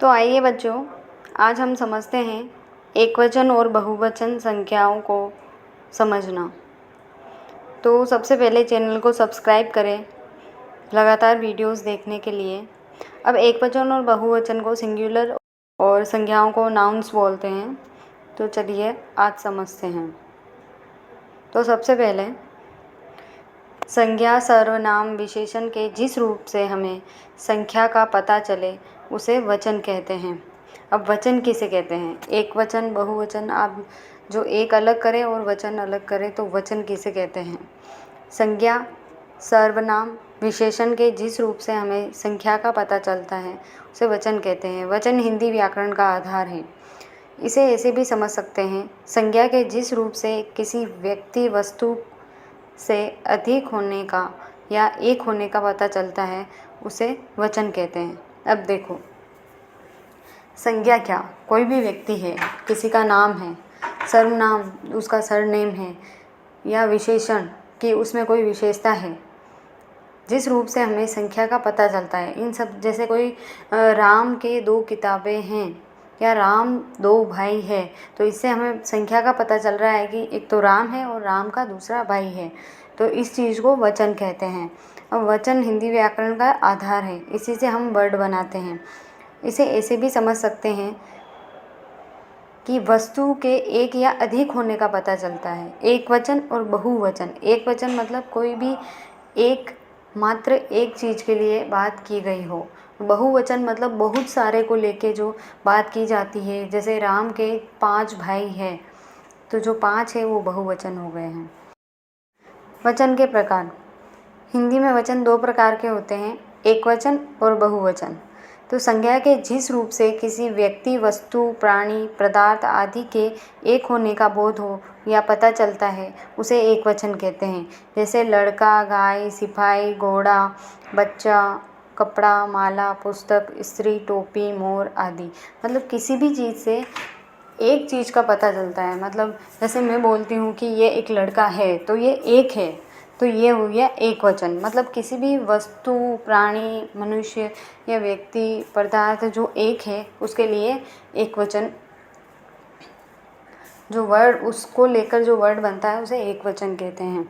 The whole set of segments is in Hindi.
तो आइए बच्चों, आज हम समझते हैं एकवचन और बहुवचन संख्याओं को समझना। तो सबसे पहले चैनल को सब्सक्राइब करें लगातार वीडियोस देखने के लिए। अब एकवचन और बहुवचन को सिंगुलर और संख्याओं को नाउन्स बोलते हैं। तो चलिए आज समझते हैं। तो सबसे पहले संज्ञा सर्वनाम विशेषण के जिस रूप से हमें संख्या का पता चले उसे वचन कहते हैं। अब वचन किसे कहते हैं? एक वचन, बहुवचन, आप जो एक अलग करें और वचन अलग करें तो वचन किसे कहते हैं? संज्ञा सर्वनाम विशेषण के जिस रूप से हमें संख्या का पता चलता है उसे वचन कहते हैं। वचन हिंदी व्याकरण का आधार है। इसे ऐसे भी समझ सकते हैं, संज्ञा के जिस रूप से किसी व्यक्ति वस्तु से अधिक होने का या एक होने का पता चलता है उसे वचन कहते हैं। अब देखो, संज्ञा क्या? कोई भी व्यक्ति है, किसी का नाम है, सर्वनाम उसका सरनेम है, या विशेषण कि उसमें कोई विशेषता है जिस रूप से हमें संख्या का पता चलता है। इन सब जैसे कोई राम के 2 किताबें हैं या राम 2 भाई है, तो इससे हमें संख्या का पता चल रहा है कि एक तो राम है और राम का दूसरा भाई है। तो इस चीज़ को वचन कहते हैं। अब वचन हिंदी व्याकरण का आधार है, इसी से हम वर्ड बनाते हैं। इसे ऐसे भी समझ सकते हैं कि वस्तु के एक या अधिक होने का पता चलता है। एक वचन और बहुवचन। एक वचन मतलब कोई भी एक मात्र एक चीज़ के लिए बात की गई हो। बहुवचन मतलब बहुत सारे को लेके जो बात की जाती है। जैसे राम के 5 भाई हैं, तो जो 5 है वो बहुवचन हो गए हैं। वचन के प्रकार। हिंदी में वचन 2 प्रकार के होते हैं, एकवचन और बहुवचन। तो संज्ञा के जिस रूप से किसी व्यक्ति, वस्तु, प्राणी, पदार्थ आदि के एक होने का बोध हो या पता चलता है उसे एकवचन कहते हैं। जैसे लड़का, गाय, सिपाही, घोड़ा, बच्चा, कपड़ा, माला, पुस्तक, स्त्री, टोपी, मोर आदि। मतलब किसी भी चीज़ से एक चीज़ का पता चलता है। मतलब जैसे मैं बोलती हूँ कि ये एक लड़का है, तो ये एक है, तो ये हो गया एक वचन। मतलब किसी भी वस्तु, प्राणी, मनुष्य या व्यक्ति, पदार्थ जो एक है उसके लिए एक वचन, जो वर्ड उसको लेकर जो वर्ड बनता है उसे एक वचन कहते हैं।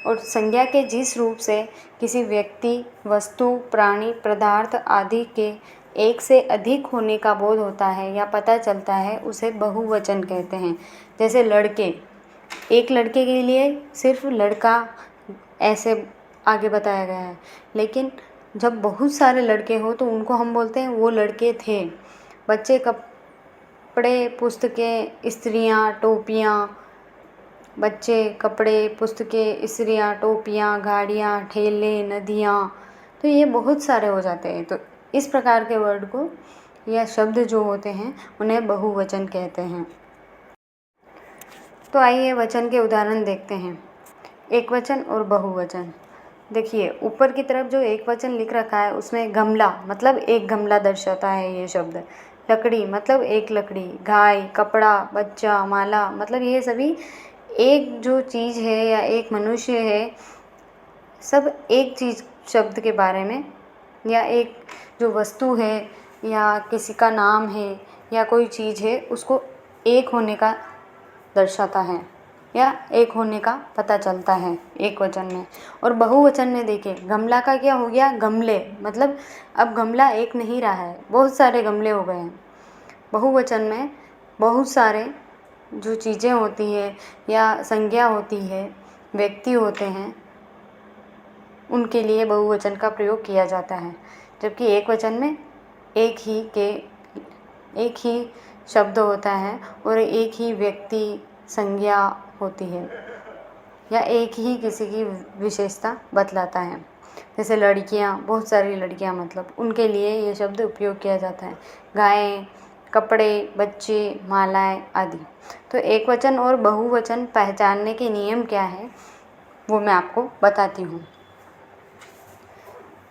और संज्ञा के जिस रूप से किसी व्यक्ति, वस्तु, प्राणी, पदार्थ आदि के एक से अधिक होने का बोध होता है या पता चलता है उसे बहुवचन कहते हैं। जैसे लड़के, एक लड़के के लिए सिर्फ लड़का ऐसे आगे बताया गया है, लेकिन जब बहुत सारे लड़के हो तो उनको हम बोलते हैं वो लड़के थे। बच्चे, कपड़े, पुस्तकें, स्त्रियाँ, टोपियाँ, बच्चे, कपड़े, पुस्तकें, स्त्रियाँ, टोपियाँ, गाड़ियाँ, ठेले, नदियाँ, तो ये बहुत सारे हो जाते हैं। तो इस प्रकार के वर्ड को या शब्द जो होते हैं उन्हें बहुवचन कहते हैं। तो आइए वचन के उदाहरण देखते हैं। एकवचन और बहुवचन। देखिए, ऊपर की तरफ जो एकवचन लिख रखा है उसमें गमला मतलब एक गमला दर्शाता है ये शब्द। लकड़ी मतलब एक लकड़ी। गाय, कपड़ा, बच्चा, माला मतलब ये सभी एक जो चीज़ है या एक मनुष्य है, सब एक चीज़ शब्द के बारे में, या एक जो वस्तु है या किसी का नाम है या कोई चीज़ है उसको एक होने का दर्शाता है या एक होने का पता चलता है एक वचन में। और बहुवचन में देखिए, गमला का क्या हो गया? गमले। मतलब अब गमला एक नहीं रहा है, बहुत सारे गमले हो गए हैं। बहुवचन में बहुत सारे जो चीज़ें होती हैं या संज्ञा होती है, व्यक्ति होते हैं, उनके लिए बहुवचन का प्रयोग किया जाता है। जबकि एक वचन में एक ही शब्द होता है और एक ही व्यक्ति, संज्ञा होती है या एक ही किसी की विशेषता बतलाता है। जैसे लड़कियां, बहुत सारी लड़कियां, मतलब उनके लिए ये शब्द उपयोग किया जाता है। गायें, कपड़े, बच्चे, मालाएं आदि। तो एक वचन और बहुवचन पहचानने के नियम क्या है वो मैं आपको बताती हूँ।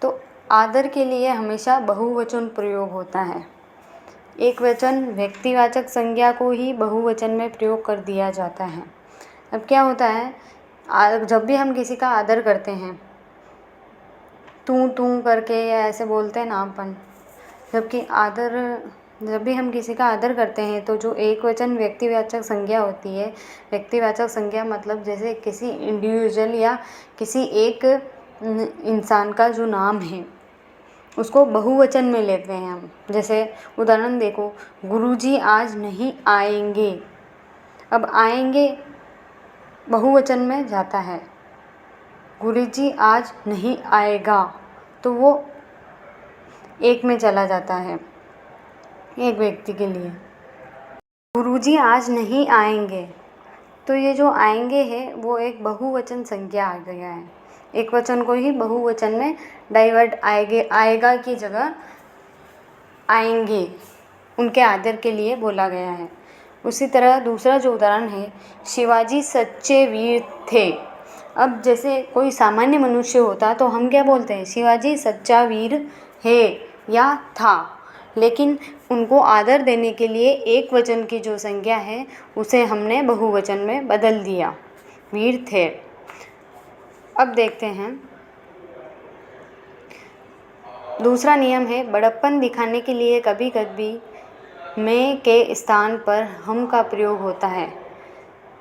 तो आदर के लिए हमेशा बहुवचन प्रयोग होता है। एक वचन व्यक्तिवाचक संज्ञा को ही बहुवचन में प्रयोग कर दिया जाता है। अब क्या होता है, जब भी हम किसी का आदर करते हैं, तू करके या ऐसे बोलते हैं ना अपन, जबकि आदर जब भी हम किसी का आदर करते हैं तो जो एकवचन व्यक्तिवाचक संज्ञा होती है, व्यक्तिवाचक संज्ञा मतलब जैसे किसी इंडिविजुअल या किसी एक इंसान का जो नाम है उसको बहुवचन में लेते हैं हम। जैसे उदाहरण देखो, गुरुजी आज नहीं आएंगे। अब आएंगे बहुवचन में जाता है, गुरुजी आज नहीं आएगा तो वो एक में चला जाता है, एक व्यक्ति के लिए। गुरुजी आज नहीं आएंगे, तो ये जो आएंगे है वो एक बहुवचन संज्ञा आ गया है। एक वचन को ही बहुवचन में डाइवर्ट आएगा की जगह आएंगे उनके आदर के लिए बोला गया है। उसी तरह दूसरा जो उदाहरण है, शिवाजी सच्चे वीर थे। अब जैसे कोई सामान्य मनुष्य होता तो हम क्या बोलते हैं, शिवाजी सच्चा वीर है या था, लेकिन उनको आदर देने के लिए एक वचन की जो संज्ञा है उसे हमने बहुवचन में बदल दिया, वीर थे। अब देखते हैं दूसरा नियम है, बड़प्पन दिखाने के लिए कभी कभी मैं के स्थान पर हम का प्रयोग होता है।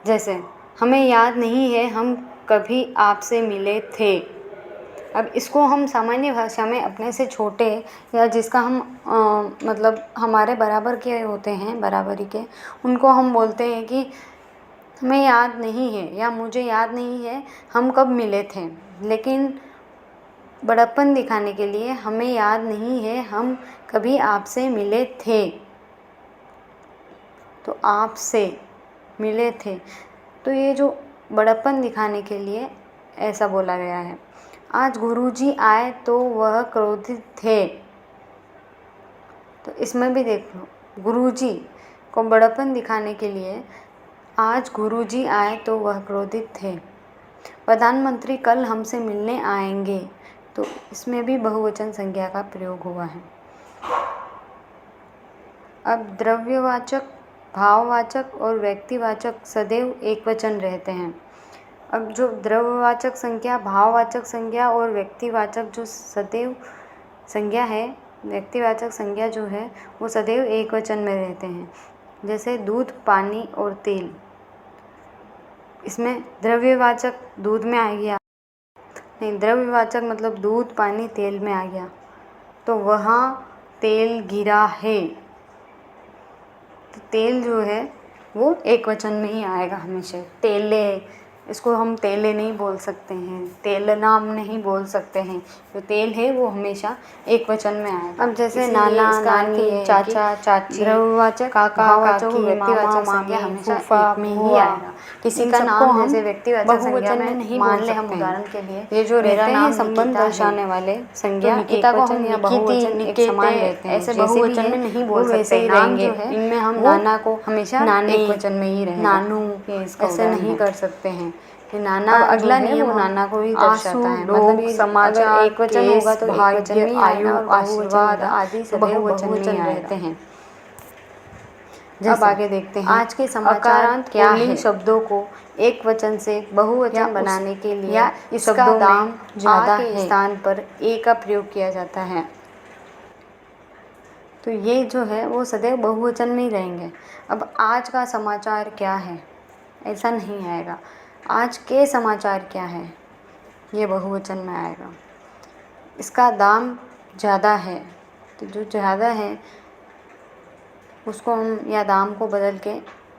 जैसे हमें याद नहीं है हम कभी आपसे मिले थे। अब इसको हम सामान्य भाषा में अपने से छोटे या जिसका हम मतलब हमारे बराबर के होते हैं, बराबरी के, उनको हम बोलते हैं कि हमें याद नहीं है या मुझे याद नहीं है हम कब मिले थे। लेकिन बड़प्पन दिखाने के लिए हमें याद नहीं है हम कभी आपसे मिले थे, तो आपसे मिले थे, तो ये जो बड़प्पन दिखाने के लिए ऐसा बोला गया है। आज गुरुजी आए तो वह क्रोधित थे, तो इसमें भी देख लो, गुरुजी को बड़प्पन दिखाने के लिए आज गुरुजी आए तो वह क्रोधित थे। प्रधानमंत्री कल हमसे मिलने आएंगे, तो इसमें भी बहुवचन संज्ञा का प्रयोग हुआ है। अब द्रव्यवाचक, भाववाचक और व्यक्तिवाचक सदैव एकवचन रहते हैं। अब जो द्रव्यवाचक संज्ञा, भाववाचक संज्ञा और व्यक्तिवाचक जो सदैव संज्ञा है, व्यक्तिवाचक संज्ञा जो है वो सदैव एकवचन में रहते हैं। जैसे दूध, पानी और तेल, इसमें द्रव्यवाचक दूध में आ गया, नहीं द्रव्यवाचक मतलब दूध, पानी, तेल में आ गया, तो वहाँ तेल गिरा है, तो तेल जो है वो एक वचन में ही आएगा हमेशा। तेले, इसको हम तेले नहीं बोल सकते हैं, तेल नाम नहीं बोल सकते हैं, जो तेल है वो हमेशा एक वचन में आएगा। अब जैसे नाना, नानी, चाचा, चाची, द्रव्यवाचक, काका, काकी, व्यक्तिवाचक संज्ञा हमेशा एक में ही आएगा। किसी का नाम जैसे व्यक्तिवाचक संज्ञा में नहीं मान ले, हम उदाहरण के लिए ये जो रहते हैं संबंध दर्शाने वाले संज्ञा, निकिता को हम या बहुवचन एक समान रहते हैं, ऐसे बहुवचन में नहीं बोल सकते। नाम जो है इनमें हम नाना को हमेशा एक वचन में ही रहेगा, नानू ऐसे नहीं कर सकते हैं कि नाना। अगला नियम वो नाना को ही दर्शाता है, मतलब समाचार एक वचन होगा तो एक वचन में आयु, आशीर्वाद आदि सब बहुवचन में रहते हैं। अब आगे देखते हैं आज के समाचार क्या है। शब्दों को एक वचन से बहुवचन बनाने के लिए या इसका दाम ज़्यादा के स्थान पर ए का प्रयोग किया जाता है, तो ये जो है वो सदैव बहुवचन में ही रहेंगे। अब आज का समाचार क्या है, ऐसा नहीं आएगा। आज के समाचार क्या है, ये बहुवचन में आएगा। इसका दाम ज़्यादा है, तो जो ज़्यादा है उसको हम या दाम को बदल के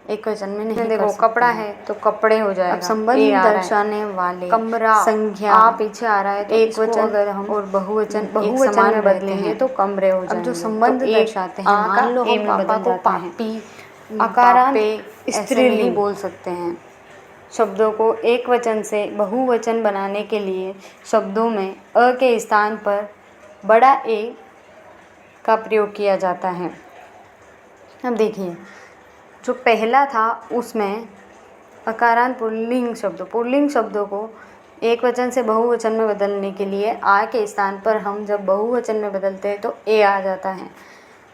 एक वचन में नहीं देखो। कपड़ा है तो कपड़े हो जाएगा। अब संबंध दर्शाने वाले कमरा संज्ञा पीछे आ रहा है तो एक वचन अगर हम और बहुवचन में बदलेंगे तो कमरे हो जाएंगे। अब जो संबंध दर्शाते हैं, मान लो हम पापा को पापी, अकारांत स्त्रीलिंग नहीं बोल सकते हैं। शब्दों को एक वचन से बहुवचन बनाने के लिए शब्दों में अ के स्थान पर बड़ा ए का प्रयोग किया जाता है। अब देखिए, जो पहला था उसमें अकारांत पुल्लिंग शब्दों को एक वचन से बहुवचन में बदलने के लिए आ के स्थान पर हम जब बहुवचन में बदलते हैं तो ए आ जाता है,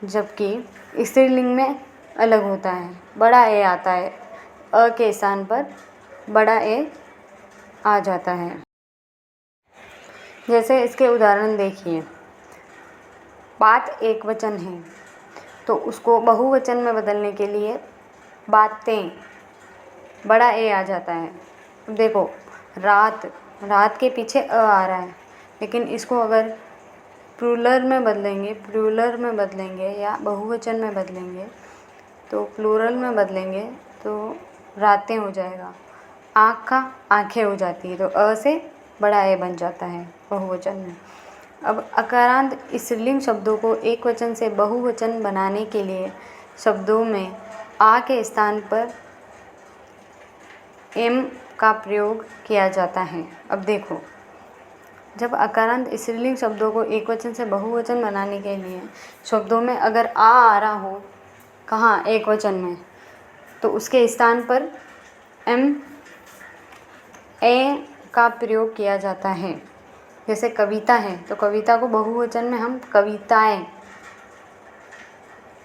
जबकि स्त्रीलिंग में अलग होता है, बड़ा ए आता है, अ के स्थान पर बड़ा ए आ जाता है। जैसे इसके उदाहरण देखिए, बात एक वचन है तो उसको बहुवचन में बदलने के लिए बातें, बड़ा ए आ जाता है। देखो रात, रात के पीछे अ आ रहा है, लेकिन इसको अगर प्लूरल में बदलेंगे या बहुवचन में बदलेंगे, तो प्लूरल में बदलेंगे तो रातें हो जाएगा। आँख का आँखें हो जाती है, तो अ से बड़ा ए बन जाता है बहुवचन में। अब अकारांत स्त्रीलिंग शब्दों को एक वचन से बहुवचन बनाने के लिए शब्दों में आ के स्थान पर एम का प्रयोग किया जाता है। अब देखो, जब अकारांत स्त्रीलिंग शब्दों को एक वचन से बहुवचन बनाने के लिए शब्दों में अगर आ रहा हो, कहाँ, एक वचन में, तो उसके स्थान पर एम ए का प्रयोग किया जाता है। जैसे कविता है तो कविता को बहुवचन में हम कविताएं,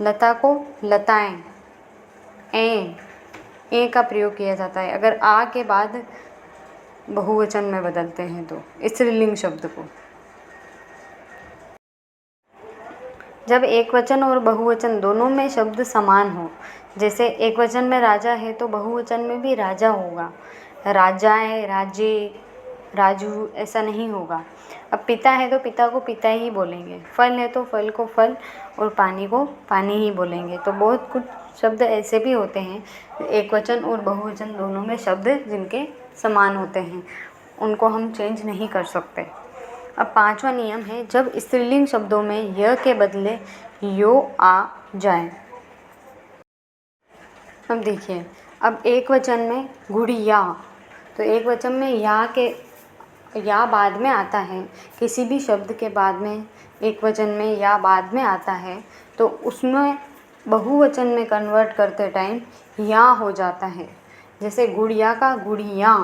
लता को लताएं, ए का प्रयोग किया जाता है अगर आ के बाद बहुवचन में बदलते हैं तो स्त्रीलिंग शब्द को। जब एक वचन और बहुवचन दोनों में शब्द समान हो, जैसे एक वचन में राजा है तो बहुवचन में भी राजा होगा, राजाएं, राजे, राजू, ऐसा नहीं होगा। अब पिता है तो पिता को पिता ही बोलेंगे, फल है तो फल को फल और पानी को पानी ही बोलेंगे। तो बहुत कुछ शब्द ऐसे भी होते हैं एक वचन और बहुवचन दोनों में शब्द जिनके समान होते हैं, उनको हम चेंज नहीं कर सकते। अब पांचवा नियम है, जब स्त्रीलिंग शब्दों में य के बदले यो आ जाए। अब देखिए, अब एक वचन में गुड़िया, तो एक वचन में या बाद में आता है, किसी भी शब्द के बाद में एक वचन में या बाद में आता है तो उसमें बहुवचन में कन्वर्ट करते टाइम या हो जाता है। जैसे गुड़िया का गुड़ियाँ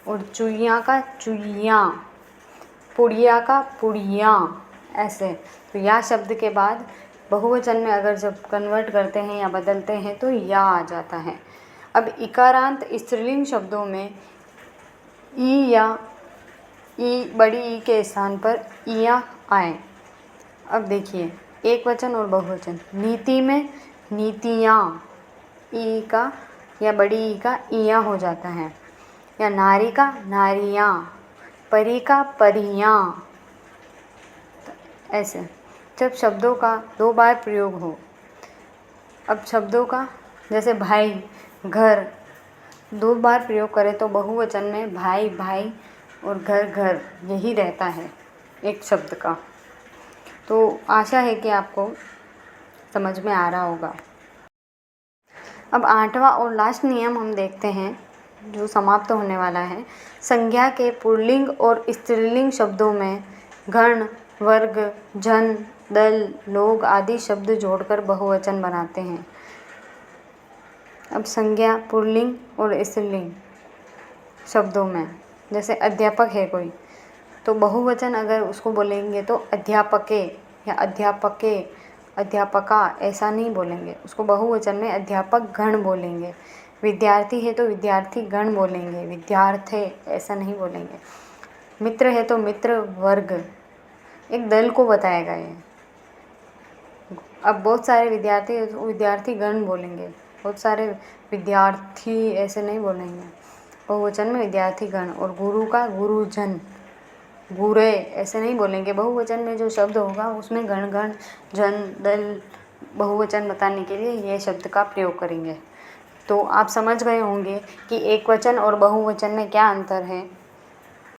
और चुईया का चुईयाँ, पुड़िया का पुड़ियाँ, ऐसे। तो या शब्द के बाद बहुवचन में अगर जब कन्वर्ट करते हैं या बदलते हैं तो या आ जाता है। अब इकारांत स्त्रीलिंग शब्दों में ई या ई, बड़ी ई के स्थान पर इया आए। अब देखिए, एक वचन और बहुवचन, नीति में नीतियाँ, ई का या बड़ी ई का इया हो जाता है, या नारी का नारियाँ, परी का परियाँ, ऐसे। जब शब्दों का दो बार प्रयोग हो, अब शब्दों का जैसे भाई, घर, दो बार प्रयोग करें तो बहुवचन में भाई भाई और घर घर यही रहता है एक शब्द का। तो आशा है कि आपको समझ में आ रहा होगा। अब आठवां और लास्ट नियम हम देखते हैं जो समाप्त होने वाला है। संज्ञा के पुल्लिंग और स्त्रीलिंग शब्दों में गण, वर्ग, जन, दल, लोग आदि शब्द जोड़कर बहुवचन बनाते हैं। अब संज्ञा पुल्लिंग और स्त्रीलिंग शब्दों में, जैसे अध्यापक है कोई, तो बहुवचन अगर उसको बोलेंगे तो अध्यापके या अध्यापके, अध्यापका ऐसा नहीं बोलेंगे, उसको बहुवचन में अध्यापक गण बोलेंगे। विद्यार्थी है तो विद्यार्थी गण बोलेंगे, विद्यार्थे ऐसा नहीं बोलेंगे। मित्र है तो मित्र वर्ग, एक दल को बताएगा ये। अब बहुत सारे विद्यार्थी है तो विद्यार्थी गण बोलेंगे, बहुत सारे विद्यार्थी ऐसे नहीं बोलेंगे, बहुवचन में विद्यार्थी गण। और गुरु का गुरुजन, गुरे ऐसे नहीं बोलेंगे। बहुवचन में जो शब्द होगा उसमें गण गण, जन, दल, बहुवचन बताने के लिए ये शब्द का प्रयोग करेंगे। तो आप समझ गए होंगे कि एक वचन और बहुवचन में क्या अंतर है।